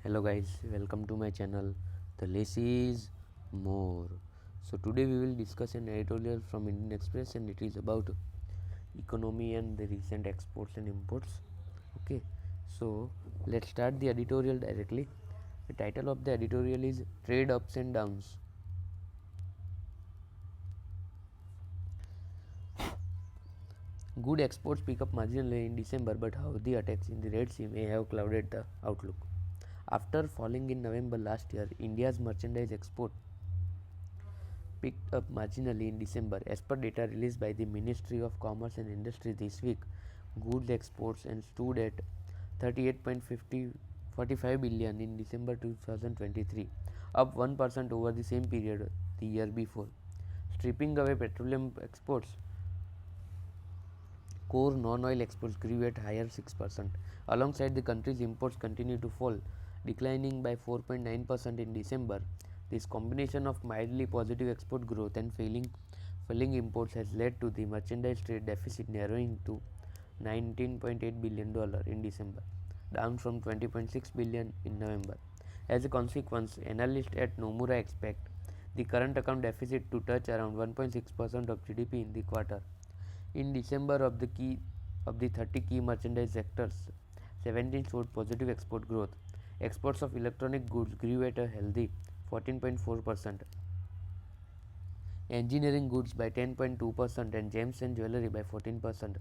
Hello guys, welcome to my channel. The less is more. So today we will discuss an editorial from Indian Express, and it is about economy and the recent exports and imports. Okay, so let's start the editorial directly. The title of the editorial is Trade Ups and Downs. Good exports pick up marginally in December, but Houthi attacks in the Red Sea may have clouded the outlook. After falling in November last year, India's merchandise export picked up marginally in December. As per data released by the Ministry of Commerce and Industry this week, goods exports and stood at 38.45 billion in December 2023, up 1% over the same period the year before. Stripping away petroleum exports, core non-oil exports grew at higher 6%. Alongside, the country's imports continue to fall, declining by 4.9% in December. This combination of mildly positive export growth and falling imports has led to the merchandise trade deficit narrowing to $19.8 billion in December, down from $20.6 billion in November. As a consequence, analysts at Nomura expect the current account deficit to touch around 1.6% of GDP in the quarter. In December, of the 30 key merchandise sectors, 17 showed positive export growth. Exports of electronic goods grew at a healthy 14.4%, engineering goods by 10.2%, and gems and jewelry by 14%.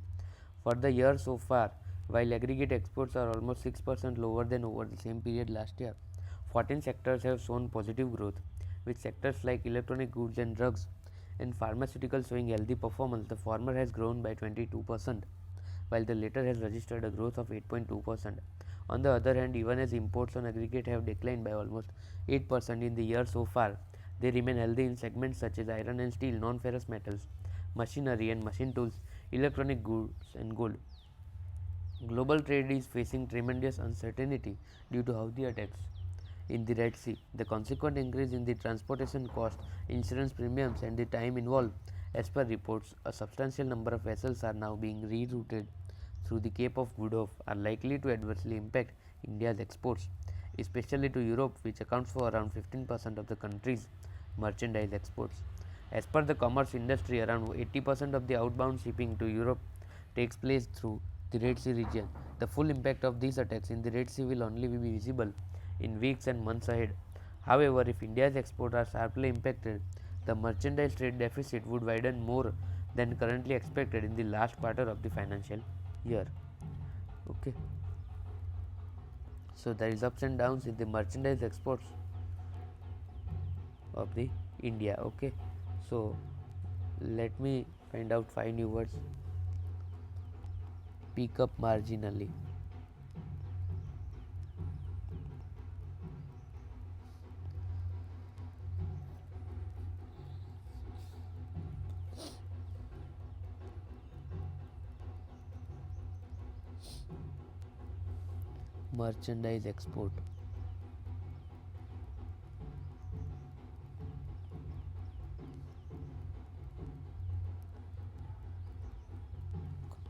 For the year so far, while aggregate exports are almost 6% lower than over the same period last year, 14 sectors have shown positive growth, with sectors like electronic goods and drugs and pharmaceuticals showing healthy performance. The former has grown by 22%, while the latter has registered a growth of 8.2%. On the other hand, even as imports on aggregate have declined by almost 8% in the year so far, they remain healthy in segments such as iron and steel, non-ferrous metals, machinery and machine tools, electronic goods, and gold. Global trade is facing tremendous uncertainty due to Houthi attacks in the Red Sea. The consequent increase in the transportation cost, insurance premiums, and the time involved. As per reports, a substantial number of vessels are now being rerouted through the Cape of Good Hope, are likely to adversely impact India's exports, especially to Europe, which accounts for around 15% of the country's merchandise exports. As per the commerce industry, around 80% of the outbound shipping to Europe takes place through the Red Sea region. The full impact of these attacks in the Red Sea will only be visible in weeks and months ahead. However, if India's exports are sharply impacted, the merchandise trade deficit would widen more than currently expected in the last quarter of the financial year. Okay, so there is ups and downs in the merchandise exports of the India. Okay, so let me find out 5 new words. Pick up marginally, merchandise export,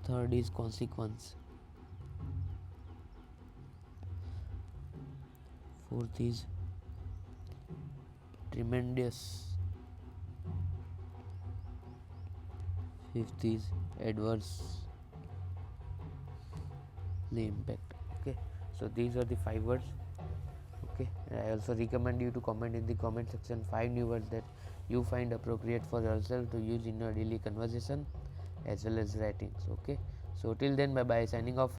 third is consequence, fourth is tremendous, fifth is adversely impact. Okay, so these are the 5 words. Okay, and I also recommend you to comment in the comment section 5 new words that you find appropriate for yourself to use in your daily conversation as well as writings. Okay, so till then, bye bye, signing off.